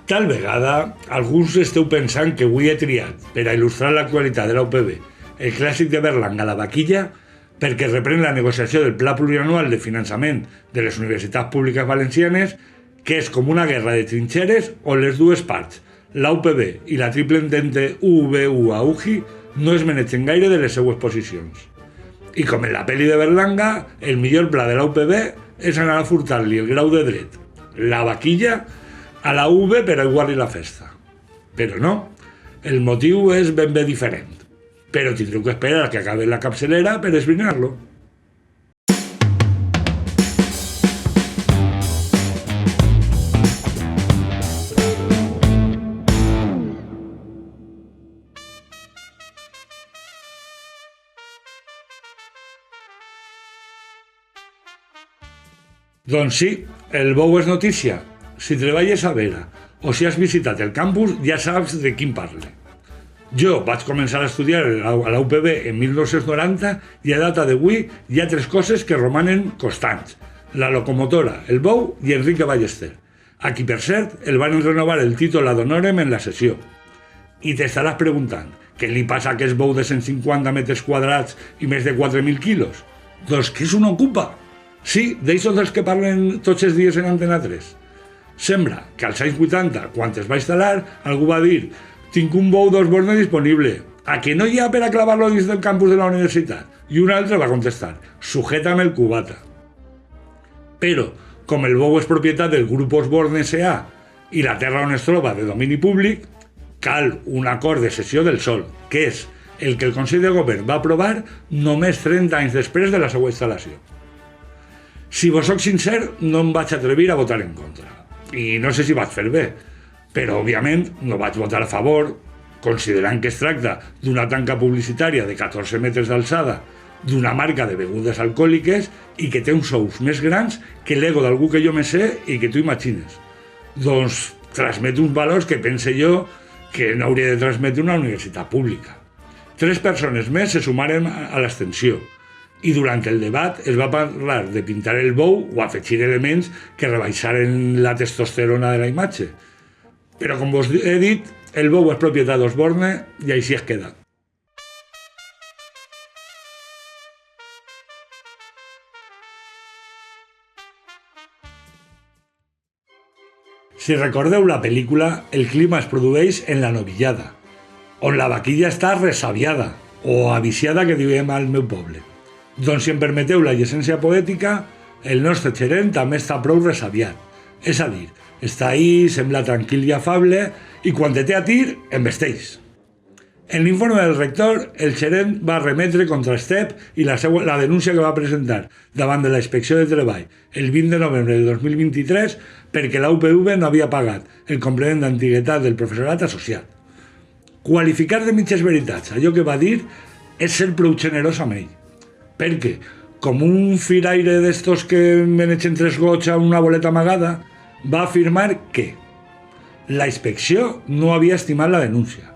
Tal vegada, alguns esteu pensant que avui he triat, per a il·lustrar l'actualitat de la UPB, el clàssic de Berlanga, La vaquilla, perquè reprèn la negociació del Pla Plurianual de Finançament de les Universitats Públiques Valencianes, que és com una guerra de trinxeres on les dues parts, la UPB i la triple entente UVU-AUGI, no es menegen gaire de les seues posicions. I com en la pel·li de Berlanga, el millor pla de la UPB és anar a furtar-li el grau de dret, la vaquilla, a la UV per aiguar-li la festa. Però no, el motiu és ben bé diferent. Però tindreu que esperar que acabi la capçalera per esbrinar-lo. Doncs sí, el bou és notícia. Si treballes a Vera o si has visitat el campus, ja saps de quin parle. Jo vaig començar a estudiar a la UPB en 1990 i a data d'avui hi ha tres coses que romanen constants. La locomotora, el bou i Enrique Ballester. A qui, per cert, el van renovar el títol ad honorem en la sessió. I t'estaràs preguntant, què li passa a aquest bou de 150 metres quadrats i més de 4.000 quilos? Doncs que és un ocupa. Sí, d'això dels que parlen tots els dies en Antena 3. Sembla que als anys 80, quan es va instal·lar, algú va dir «Tinc un bou d'Osborne disponible, a que no hi ha per a clavar-lo dins del campus de la universitat?» I un altre va contestar «Sujétame el cubata». Però, com el bou és propietat del grup Osborne S.A. i la terra on es troba de domini públic, cal un acord de cessió del sòl, que és el que el Consell de Govern va aprovar només 30 anys després de la seva instal·lació. Si vos soc sincer, no em vaig atrevir a votar en contra. I no sé si vaig fer bé, però òbviament no vaig votar a favor, considerant que es tracta d'una tanca publicitària de 14 metres d'alçada, d'una marca de begudes alcohòliques i que té uns sous més grans que l'ego d'algú que jo me sé i que tu imagines. Doncs transmet uns valors que pense jo que no hauria de transmetre una universitat pública. 3 persones més se sumaren a l'extensió, i durant el debat es va parlar de pintar el bou o afegir elements que rebaixaren la testosterona de la imatge. Però com vos he dit, el bou és propietat d'Osborne i així es queda. Si recordeu la pel·lícula, el clima es produeix en la novillada, on la vaquilla està resabiada, o aviciada que diem al meu poble. Doncs si em permeteu la llicència poètica, el nostre gerent també està prou resabiat. És a dir, està ahí, sembla tranquil i afable, i quan te té a tir, embesteix. En l'informe del rector, el gerent va remetre contra Estep i la denúncia que va presentar davant de la Inspecció de Treball el 20 de novembre de 2023 perquè la UPV no havia pagat el complement d'antiguitat del professorat associat. Qualificar de mitges veritats allò que va dir és ser prou generós amb ell. Perquè, com un firaire d'estos que menegen 3 gots a una boleta amagada, va afirmar que la inspecció no havia estimat la denúncia.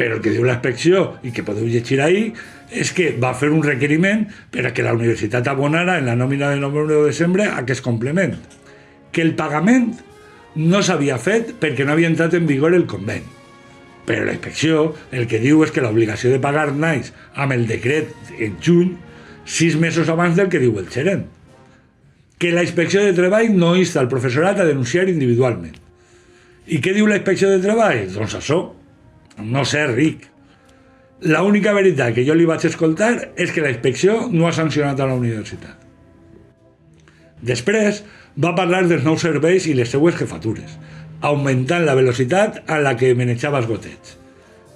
Però el que diu la inspecció, i que podeu llegir ahí, és que va fer un requeriment per a que la universitat abonara en la nòmina de novembre o desembre aquest complement. Que el pagament no s'havia fet perquè no havia entrat en vigor el conveni. Però la inspecció el que diu és que l'obligació de pagar naix amb el decret en juny 6 mesos abans del que diu el gerent. Que la Inspecció de Treball no insta al professorat a denunciar individualment. I què diu la Inspecció de Treball? Doncs això, no sé, Ric. L'única veritat que jo li vaig escoltar és que la inspecció no ha sancionat a la universitat. Després va parlar dels nous serveis i les seues jefatures, augmentant la velocitat a la que manejava els gotets.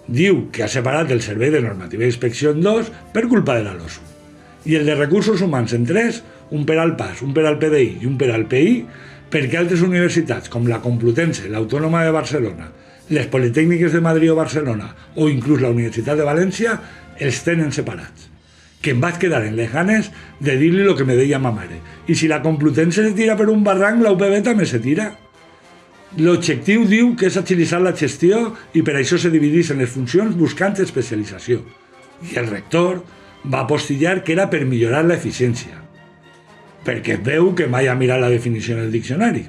Diu que ha separat el servei de normativa d'inspecció en 2 per culpa de la LOSU. I el de recursos humans en 3, un per al PAS, un per al PDI i un per al PI, perquè altres universitats com la Complutense, l'Autònoma de Barcelona, les Politècniques de Madrid o Barcelona o inclús la Universitat de València els tenen separats. Que em vaig quedar en les ganes de dir-li el que me deia ma mare. I si la Complutense se tira per un barranc, la UPB també se tira. L'objectiu diu que és agilitzar la gestió i per això se divideix en les funcions buscant especialització. I el rector va apostillar que era per millorar l'eficiència, perquè veu que mai ha mirat la definició en el diccionari.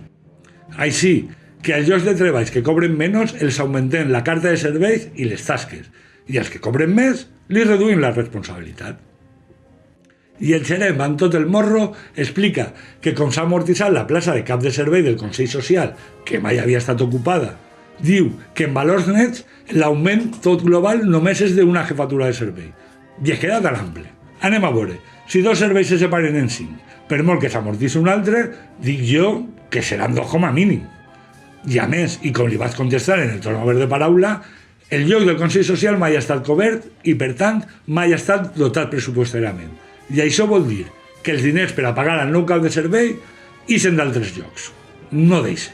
Així que als llocs de treball que cobren menys els augmentem la carta de serveis i les tasques, i als que cobren més li reduïm la responsabilitat. I el gerent, amb tot el morro, explica que com s'ha amortitzat la plaça de cap de servei del Consell Social, que mai havia estat ocupada, diu que en valors nets l'augment tot global només és d'una jefatura de servei. I es queda tan ample. Anem a veure, si dos serveis se separen en 5, per molt que s'amortitzi un altre, dic jo que seran 2 com a mínim. I a més, i com li vaig contestar en el torn obert de paraula, el lloc del Consell Social mai ha estat cobert i, per tant, mai ha estat dotat pressupostàriament. I això vol dir que els diners per a pagar el nou cap de servei ixen d'altres llocs. No deixe.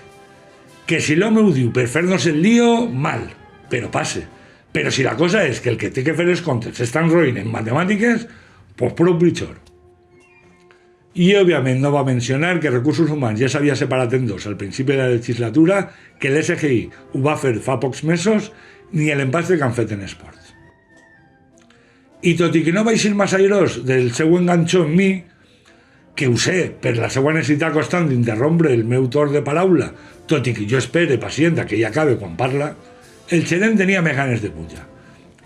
Que si l'home ho diu per fer-nos el lío, mal, però passe. Però si la cosa és que el que té que fer els comptes s'estan roïnt en matemàtiques, pues prou pitjor. I, òbviament, no va mencionar que Recursos Humans ja s'havia separat en 2 al principi de la legislatura, que l'SGI ho va fer fa pocs mesos, ni l'empastre que han fet en esports. I tot i que no vaig ser massa airós del seu enganxó en mi, que ho sé per la seva necessitat constant d'interrompre el meu torn de paraula, tot i que jo espere pacient que ell acabe quan parla, el gerent tenia més ganes de pujar.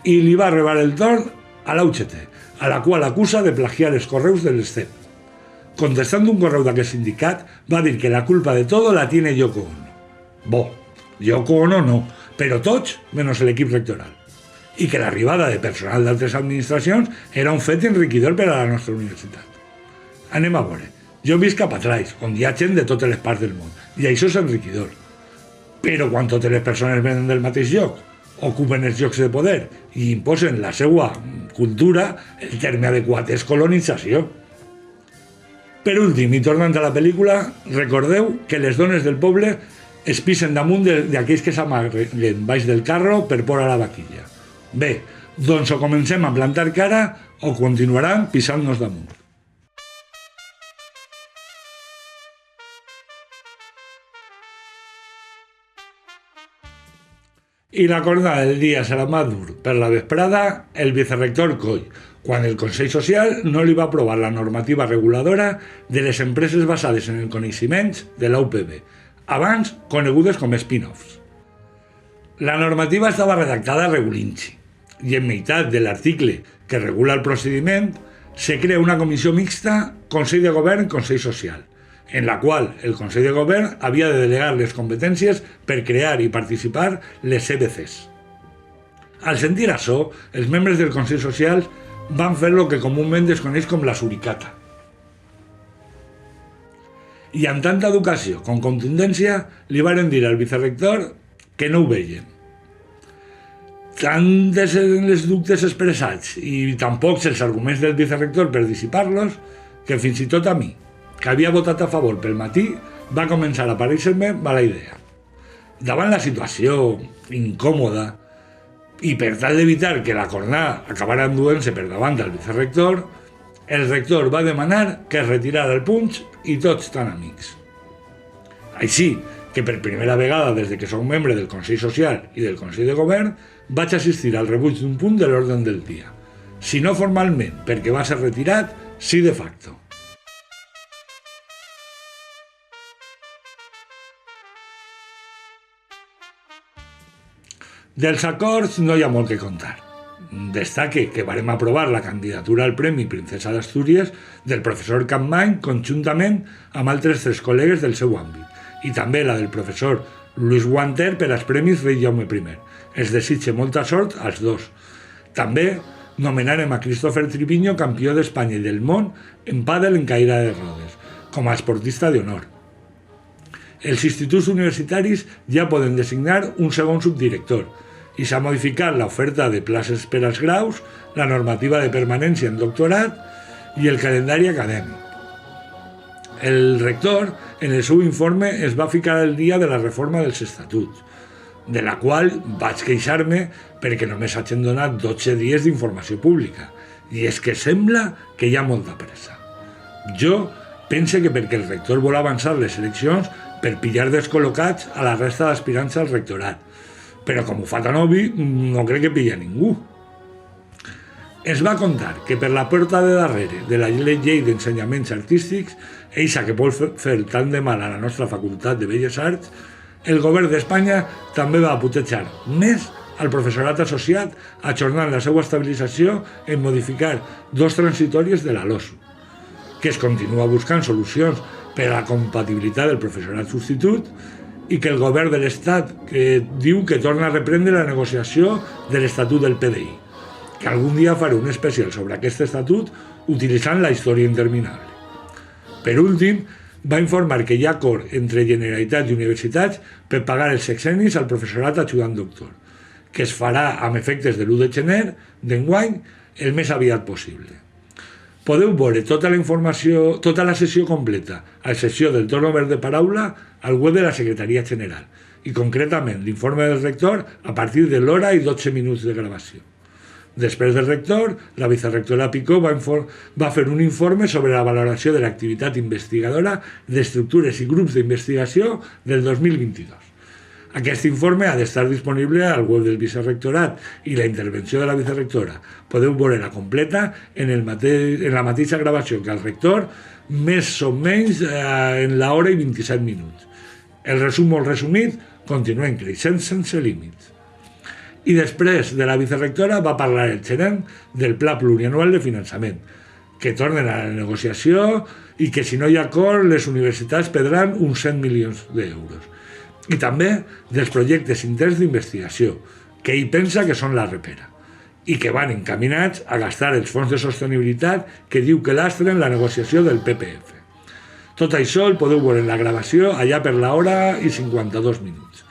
I li va arribar el torn a la UGT, a la qual acusa de plagiar els correus de l'ESTEP. Contestant un correu d'aquest sindicat, va dir que la culpa de todo la tiene Yoko Ono. Bo, Yoko Ono no, però tots menys l'equip rectoral. I que l'arribada de personal d'altres administracions era un fet enriquidor per a la nostra universitat. Anem a veure. Jo visc a Patraix, on hi ha gent de totes les parts del món, i això és enriquidor. Però quan totes les persones venen del mateix lloc, ocupen els llocs de poder i imposen la seva cultura, el terme adequat és colonització. Per últim, i tornant a la pel·lícula, recordeu que les dones del poble es pisen damunt d'aquells que s'amaguen baix del carro per por a la vaquilla. Bé, doncs o comencem a plantar cara o continuaran pisant-nos damunt. I la jornada del dia serà més dur per la vesprada el vicerrector Coll, quan el Consell Social no li va aprovar la normativa reguladora de les empreses basades en el coneixement de la UPB, abans conegudes com spin-offs. La normativa estava redactada a regulinchi, i en meitat de l'article que regula el procediment se crea una comissió mixta Consell de Govern-Consell Social, en la qual el Consell de Govern havia de delegar les competències per crear i participar les CBCs. Al sentir això, els membres del Consell Social van fer el que comúment es coneix com la suricata. I amb tanta educació com contundència li varen dir al vicerrector que no ho veien. Tant eren els dubtes expressats i tan pocs els arguments del vicerrector per dissipar-los que fins i tot a mi, que havia votat a favor pel matí, va començar a aparèixer-me mala idea. Davant la situació incòmoda i per tal d'evitar que la jornada acabara enduent-se per davant del vicerrector, el rector va demanar que es retirara el punx i tots tan amics. Així que per primera vegada des de que soc membre del Consell Social i del Consell de Govern vaig assistir al rebuig d'un punt de l'ordre del dia. Si no formalment perquè va ser retirat, sí de facto. Dels acords no hi ha molt que contar. Destaque que vàrem aprovar la candidatura al Premi Princesa d'Astúries del professor Campmany conjuntament amb altres 3 col·legues del seu àmbit i també la del professor Luis Guanter per als Premis Rei Jaume I. Es desitge molta sort als dos. També nomenarem a Christopher Triviño campió d'Espanya i del món en pàdel en caïda de rodes, com a esportista d'honor. Els instituts universitaris ja poden designar un segon subdirector i s'ha modificat l'oferta de places per als graus, la normativa de permanència en doctorat i el calendari acadèmic. El rector, en el seu informe, es va ficar al dia de la reforma dels estatuts, de la qual vaig queixar-me perquè només hagin donat 12 dies d'informació pública, i és que sembla que hi ha molta pressa. Jo pense que perquè el rector vol avançar les eleccions per pillar descol·locats a la resta d'aspirants al rectorat, però com ho fa tan obvi, no crec que pilla ningú. Es va contar que per la porta de darrere de la llei d'ensenyaments artístics, eixa que vol fer tant de mal a la nostra facultat de Belles Arts, el govern d'Espanya també va putejar més al professorat associat, ajornant la seva estabilització en modificar 2 transitòries de la LOSU, que es continua buscant solucions per a la compatibilitat del professorat substitut i que el govern de l'Estat diu que torna a reprendre la negociació de l'Estatut del PDI, que algun dia faré un especial sobre aquest estatut utilitzant la història interminable. Per últim, va informar que hi ha acord entre Generalitat i universitats per pagar els sexennis al professorat ajudant doctor, que es farà amb efectes de l'1 de gener d'enguany el més aviat possible. Podeu veure tota la informació, tota la sessió completa, a excepció del torn obert de paraula, al web de la Secretaria General, i concretament l'informe del rector a partir de l'hora i 12 minuts de gravació. Després del rector, la vicerectora Picó va fer un informe sobre la valoració de l'activitat investigadora d'estructures i grups d'investigació del 2022. Aquest informe ha d'estar disponible al web del vicerrectorat i la intervenció de la vicerectora podeu veure-la completa en la mateixa gravació que el rector, més o menys en l'hora i 27 minuts. El resum molt resumit, continuem creixent sense límits. I després de la vicerectora va parlar el gerent del Pla Plurianual de Finançament, que tornen a la negociació i que si no hi ha acord les universitats perdran uns 100 milions d'euros. I també dels projectes interns d'investigació, que ell pensa que són la repera, i que van encaminats a gastar els fons de sostenibilitat que diu que lastren la negociació del PPF. Tot això el podeu veure en la gravació allà per l'hora i 52 minuts.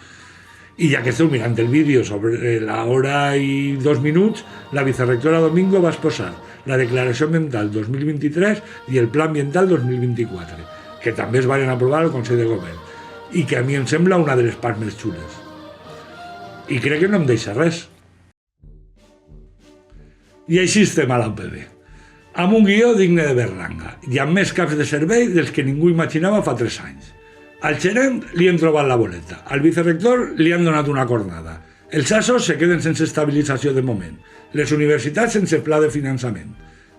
I ja que esteu mirant el vídeo sobre l'hora i 2 minuts, la vicerectora Domingo va exposar la Declaració Ambiental 2023 i el Pla Ambiental 2024, que també es van aprovar al Consell de Govern, i que a mi em sembla una de les parts més xules. I crec que no em deixa res. I així estem a la UPB, amb un guió digne de Berlanga i amb més caps de servei dels que ningú imaginava fa 3 anys. Al gerent li han trobat la boleta, al vicerector li han donat una cornada, els ASOs se queden sense estabilització de moment, les universitats sense pla de finançament,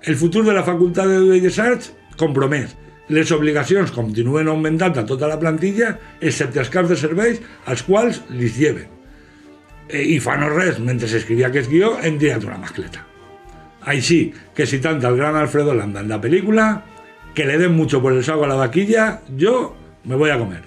el futur de la Facultat de Belles Arts compromès, les obligacions continuen augmentant a tota la plantilla, excepte els caps de serveis, als quals li lleven. I fa no res, mentre s'escrivia aquest guió, hem tirat una mascleta. Així que citant al gran Alfredo Landa en la película, que le den mucho por el saco a la vaquilla, yo me voy a comer.